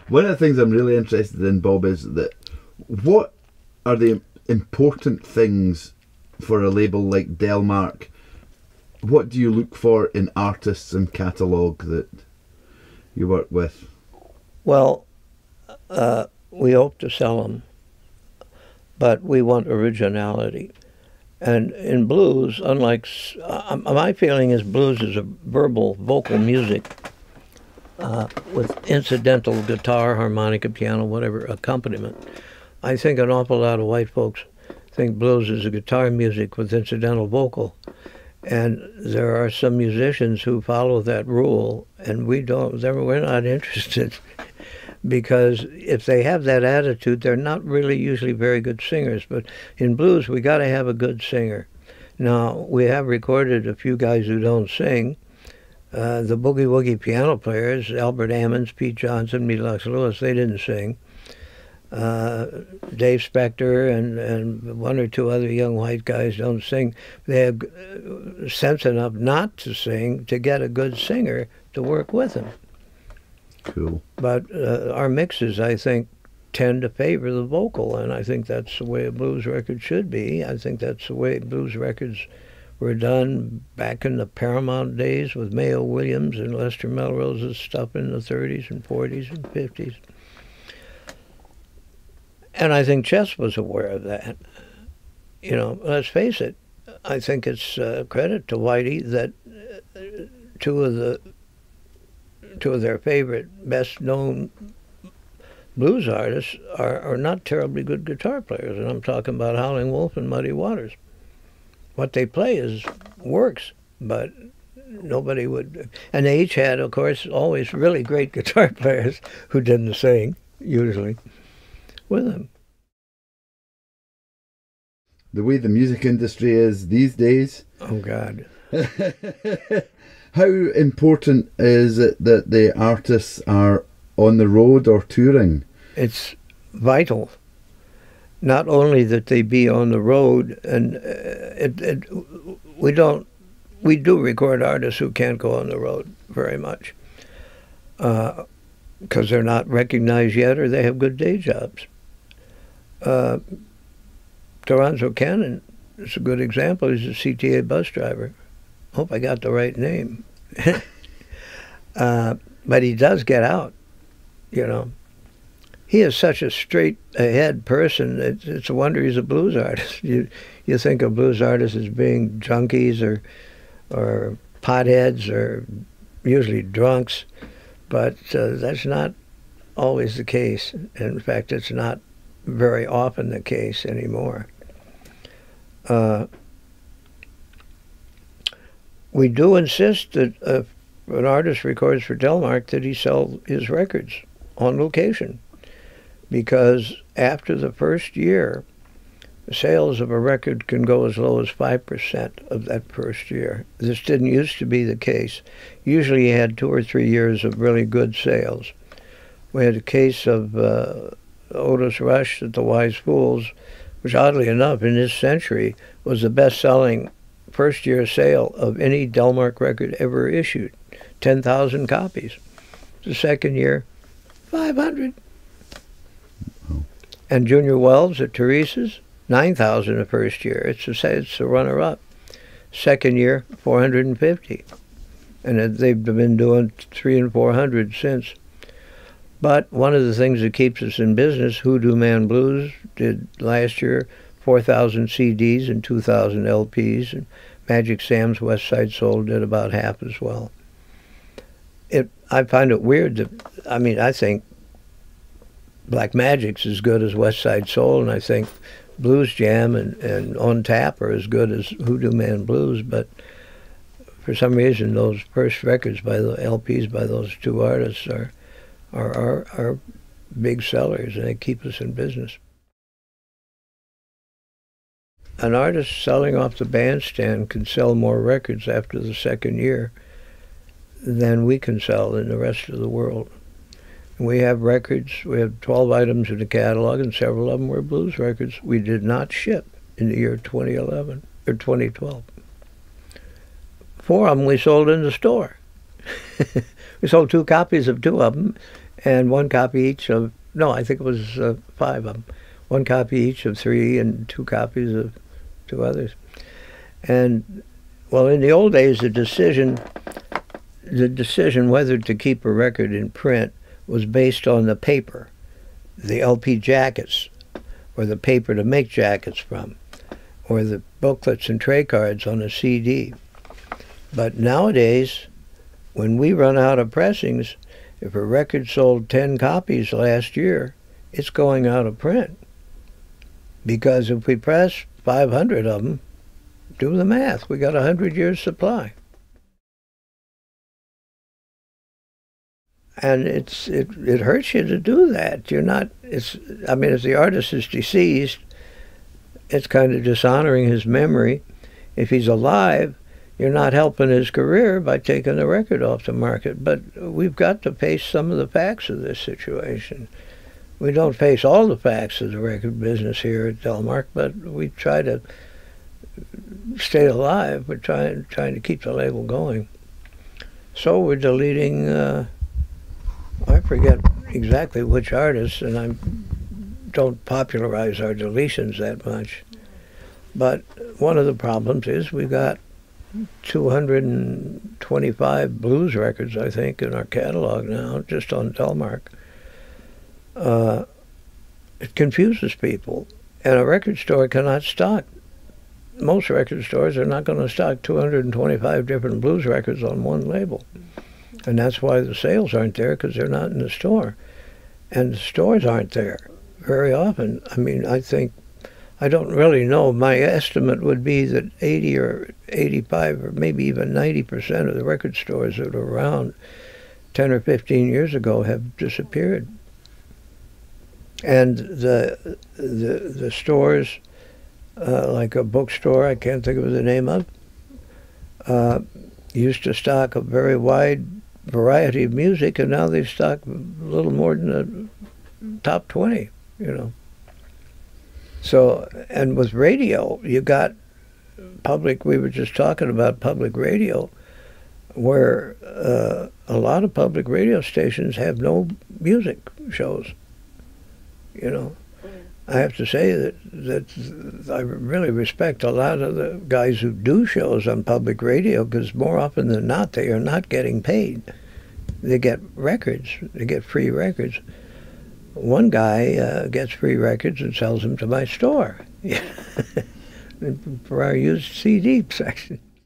One of the things I'm really interested in, Bob, is that what are the important things for a label like Delmark? What do you look for in artists and catalogue that you work with? Well, we hope to sell them, but we want originality. And in blues, unlike my feeling is blues is a verbal vocal music with incidental guitar, harmonica, piano, whatever accompaniment. I think an awful lot of white folks think blues is a guitar music with incidental vocal. And there are some musicians who follow that rule, and we don't. We're not interested because if they have that attitude, they're not really usually very good singers. But in blues, we got to have a good singer. Now, we have recorded a few guys who don't sing. The boogie-woogie piano players, Albert Ammons, Pete Johnson, Meadlock Lewis, they didn't sing. Dave Spector and one or two other young white guys don't sing. They have sense enough not to sing to get a good singer to work with them. Cool. But our mixes, I think, tend to favor the vocal, and I think that's the way a blues record should be. I think that's the way blues records were done back in the Paramount days with Mayo Williams and Lester Melrose's stuff in the 30s and 40s and 50s. And I think Chess was aware of that. You know, let's face it, I think it's credit to Whitey that two of their favorite, best-known blues artists are not terribly good guitar players, and I'm talking about Howlin' Wolf and Muddy Waters. What they play works, but nobody would. And they each had, of course, always really great guitar players who didn't sing, usually, with them. The way the music industry is these days. Oh, God. How important is it that the artists are on the road or touring? It's vital. Not only that they be on the road, and we do record artists who can't go on the road very much because they're not recognized yet or they have good day jobs. Toronzo Cannon is a good example. He's a CTA bus driver. Hope I got the right name. But he does get out, you know. He is such a straight-ahead person. It's a wonder he's a blues artist. You think of blues artists as being junkies or potheads or usually drunks, but that's not always the case. In fact, it's not very often the case anymore. We do insist that if an artist records for Delmark that he sell his records on location, because after the first year, sales of a record can go as low as 5% of that first year. This didn't used to be the case. Usually you had 2 or 3 years of really good sales. We had a case of Otis Rush at the Wise Fools, which oddly enough in this century was the best-selling first-year sale of any Delmark record ever issued, 10,000 copies. The second year, 500. And Junior Wells at Teresa's, 9,000 the first year. It's the runner-up. Second year, 450. And they've been doing 300 and 400 since. But one of the things that keeps us in business, Hoodoo Man Blues did last year 4,000 CDs and 2,000 LPs, and Magic Sam's West Side Soul did about half as well. I find it weird that, I think Black Magic's as good as West Side Soul, and I think Blues Jam and On Tap are as good as Hoodoo Man Blues, but for some reason those first records by the LPs by those two artists are big sellers, and they keep us in business. An artist selling off the bandstand can sell more records after the second year than we can sell in the rest of the world. We have records, we have 12 items in the catalog, and several of them were blues records we did not ship in the year 2011 or 2012. 4 of them we sold in the store. We sold 2 copies of 2 of them, and one copy each of, no, I think it was 5 of them. One copy each of 3 and 2 copies of 2 others. And, well, in the old days, the decision whether to keep a record in print was based on the paper, the LP jackets, or the paper to make jackets from, or the booklets and tray cards on a CD. But nowadays, when we run out of pressings, if a record sold 10 copies last year, it's going out of print. Because if we press 500 of them, do the math, we got 100 years supply. And it hurts you to do that. You're not, I mean, if the artist is deceased, it's kind of dishonoring his memory. If he's alive, you're not helping his career by taking the record off the market. But we've got to face some of the facts of this situation. We don't face all the facts of the record business here at Delmark, but we try to stay alive. We're trying to keep the label going. So we're deleting, I forget exactly which artists, and I don't popularize our deletions that much. But one of the problems is we've got 225 blues records, I think, in our catalog now, just on Delmark. It confuses people, and a record store cannot stock. Most record stores are not going to stock 225 different blues records on one label. And that's why the sales aren't there, because they're not in the store. And the stores aren't there very often. I mean, I think, I don't really know. My estimate would be that 80 or 85 or maybe even 90% of the record stores that were around 10 or 15 years ago have disappeared. And the stores, like a bookstore, I can't think of the name of, used to stock a very wide variety of music, and now they stock a little more than the top 20, you know. So, and with radio, you got public, we were just talking about public radio, where a lot of public radio stations have no music shows, you know. I have to say that I really respect a lot of the guys who do shows on public radio, because more often than not, they are not getting paid. They get records. They get free records. One guy gets free records and sells them to my store for our used CD section.